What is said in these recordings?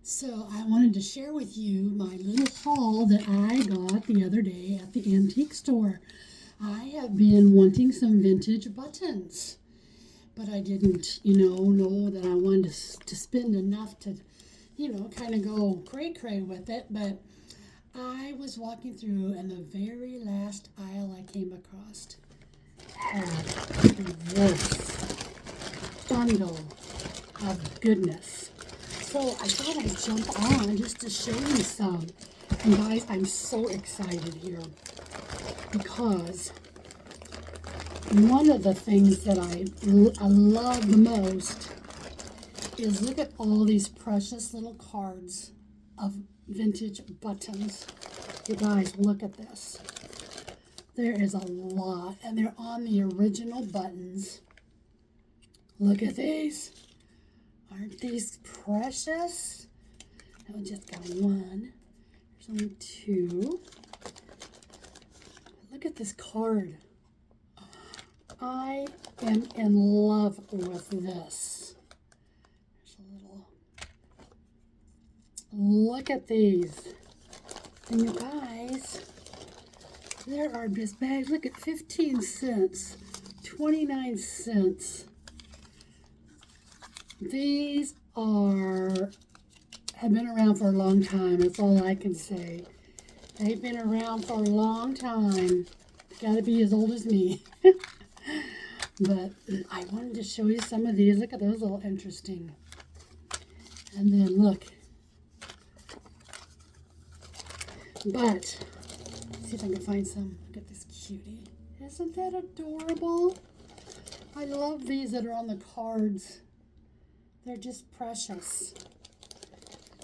So I wanted to share with you my little haul that I got the other day at the antique store. I have been wanting some vintage buttons, but I didn't, know that I wanted to spend enough to, kind of go cray-cray with it. But I was walking through, and the very last aisle I came across had this bundle of goodness. So I thought I'd jump on just to show you some. And guys, I'm so excited here because one of the things that I love the most is look at all these precious little cards of vintage buttons. You guys, look at this. There is a lot, and they're on the original buttons. Look at these. Aren't these precious? I just got one. There's only two. Look at this card. I am in love with this. There's a little. Look at these. And you guys, there are just bags. Look at 15 cents, 29 cents. These have been around for a long time. That's all I can say. They've been around for a long time. Got to be as old as me. But I wanted to show you some of these. Look at those, all interesting. And then look. But see if I can find some. Look at this cutie. Isn't that adorable? I love these that are on the cards. They're just precious.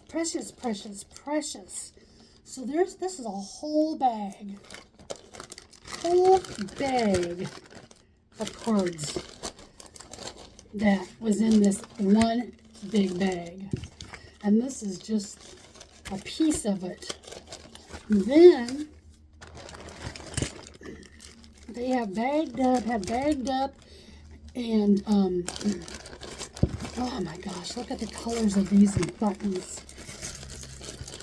Precious, precious, precious. So this is a whole bag. Whole bag of cards that was in this one big bag. And this is just a piece of it. And then they have bagged up, and oh my gosh, look at the colors of these buttons.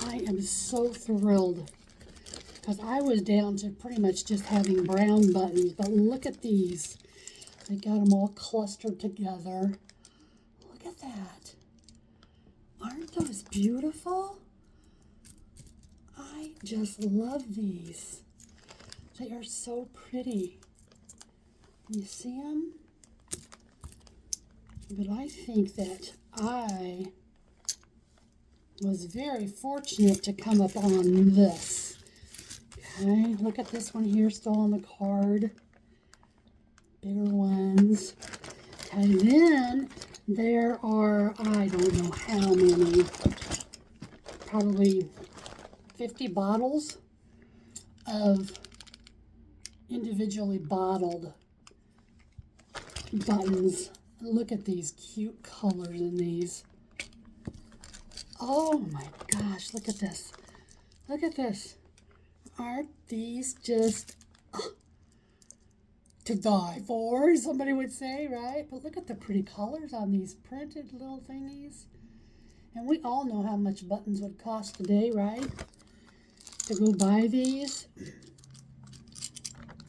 I am so thrilled because I was down to pretty much just having brown buttons, but look at these. They got them all clustered together. Look at that. Aren't those beautiful? I just love these. They are so pretty. You see them? But I think that I was very fortunate to come up on this. Okay, look at this one here, still on the card. Bigger ones. And then there are, I don't know how many, probably 50 bottles of individually bottled buttons. Look at these cute colors in these. Oh my gosh, look at this. Look at this. Aren't these just to die for, somebody would say, right? But look at the pretty colors on these printed little thingies. And we all know how much buttons would cost today, right? To go buy these.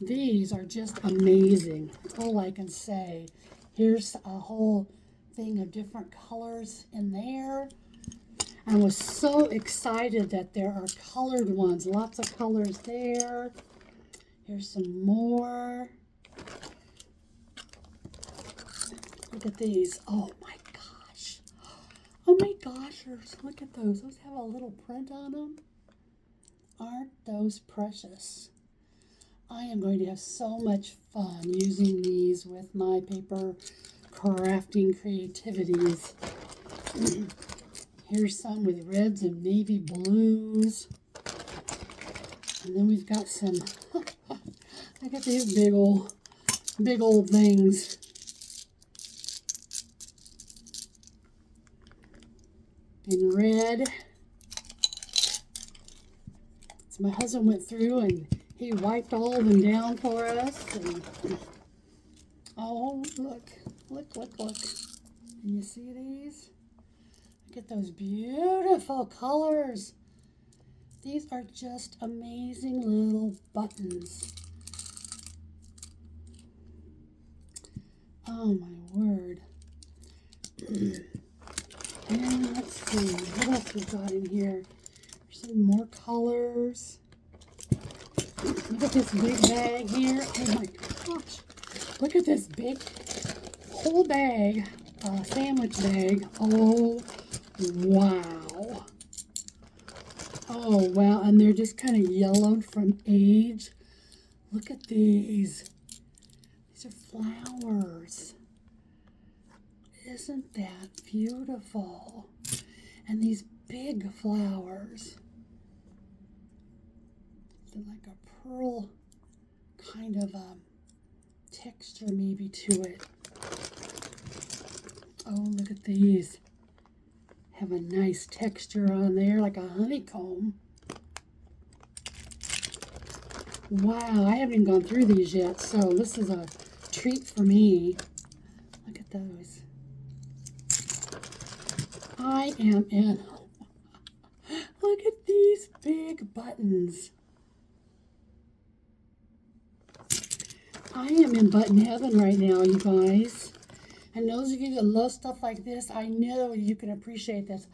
These are just amazing. That's all I can say. Here's a whole thing of different colors in there. I was so excited that there are colored ones. Lots of colors there. Here's some more. Look at these. Oh my gosh. Oh my gosh. Look at those. Those have a little print on them. Aren't those precious? I am going to have so much fun using these with my paper crafting creativities. Here's some with reds and navy blues. And then we've got some, I got these big old things. In red. So my husband went through and he wiped all of them down for us. And, oh, look. And you see these? Look at those beautiful colors. These are just amazing little buttons. Oh my word. And let's see, what else we've got in here? There's some more colors. Look at this big bag here. Oh my gosh. Look at this big whole bag, sandwich bag. Oh, wow. Oh, wow. And they're just kind of yellowed from age. Look at these. These are flowers. Isn't that beautiful? And these big flowers. They're like a pearl kind of texture maybe to it. Oh, look at these. Have a nice texture on there, like a honeycomb. Wow, I haven't even gone through these yet, so this is a treat for me. Look at those. I am in. Look at these big buttons. I am in button heaven right now, you guys. And those of you that love stuff like this, I know you can appreciate this.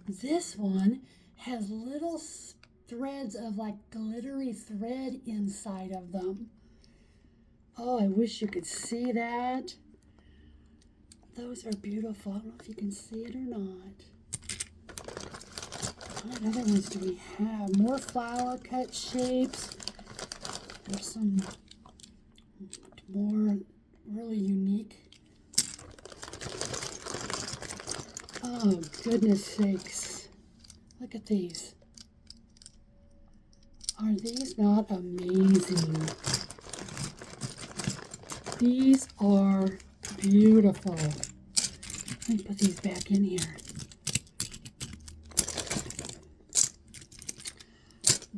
This one has little threads of like glittery thread inside of them. Oh, I wish you could see that. Those are beautiful. I don't know if you can see it or not. What other ones do we have? More flower cut shapes. There's some more really unique. Oh, goodness sakes. Look at these. Are these not amazing? These are beautiful. Let me put these back in here.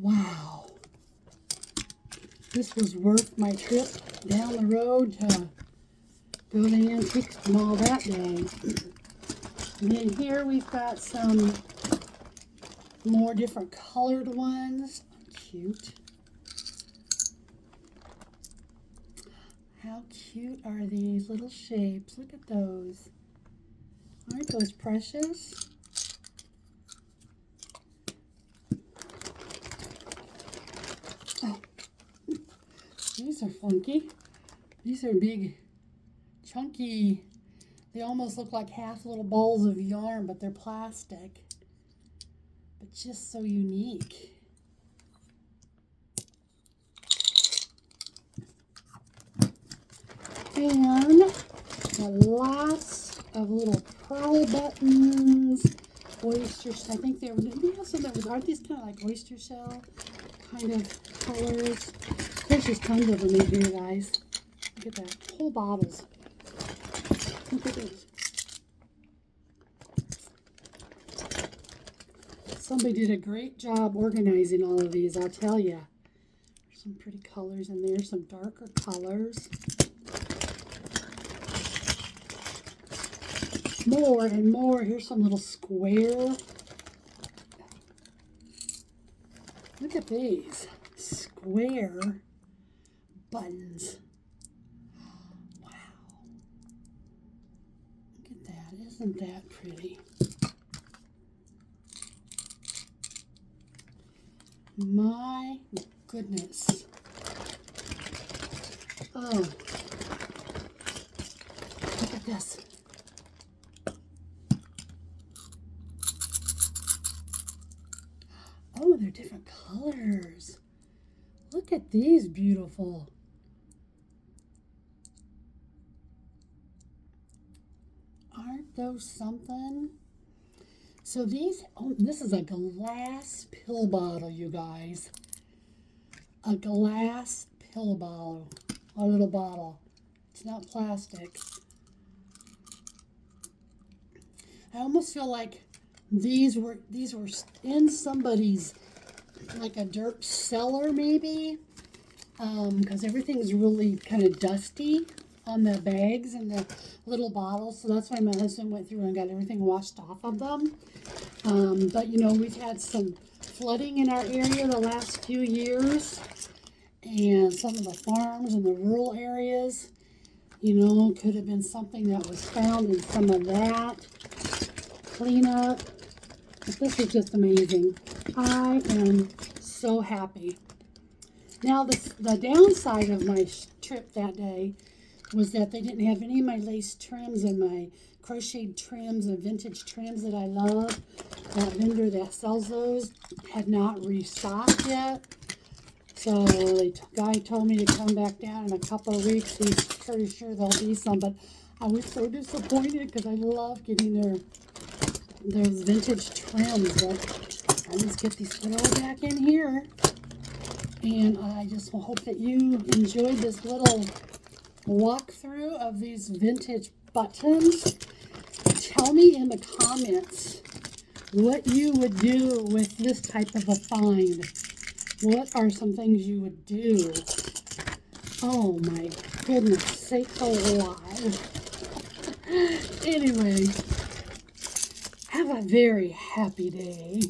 Wow. This was worth my trip down the road to go to the Antiques Mall that day. And then here we've got some more different colored ones. Cute. How cute are these little shapes? Look at those. Aren't those precious? Oh, these are funky. These are big, chunky. They almost look like half little balls of yarn, but they're plastic. But just so unique. And lots of little pearl buttons, oysters. I think they have some that was, aren't these kind of like oyster shell kind of colors? Of course, there's tons of them in here, guys. Look at that, whole bottles. Look at these. Somebody did a great job organizing all of these, I'll tell you. There's some pretty colors in there, some darker colors. More and more. Here's some little square. Look at these square buttons. Wow. Look at that. Isn't that pretty? My goodness. Oh. Look at this. Oh, they're different colors. Look at these beautiful. Aren't those something? So these, oh, this is a glass pill bottle, you guys. A glass pill bottle, a little bottle. It's not plastic. I almost feel like these were in somebody's, like a dirt cellar maybe, because everything's really kind of dusty. on the bags and the little bottles. So that's why my husband went through and got everything washed off of them. But you know, we've had some flooding in our area the last few years, and some of the farms in the rural areas, you know, could have been something that was found in some of that cleanup. But this is just amazing. I am so happy. Now, the downside of my trip that day was that they didn't have any of my lace trims and my crocheted trims and vintage trims that I love. That vendor that sells those had not restocked yet. So the guy told me to come back down in a couple of weeks. He's pretty sure there'll be some, but I was so disappointed because I love getting those vintage trims. But I just get these put all back in here. And I just hope that you enjoyed this little walkthrough of these vintage buttons. Tell me in the comments what you would do with this type of a find. What are some things you would do? Oh my goodness sake alive. Anyway, have a very happy day.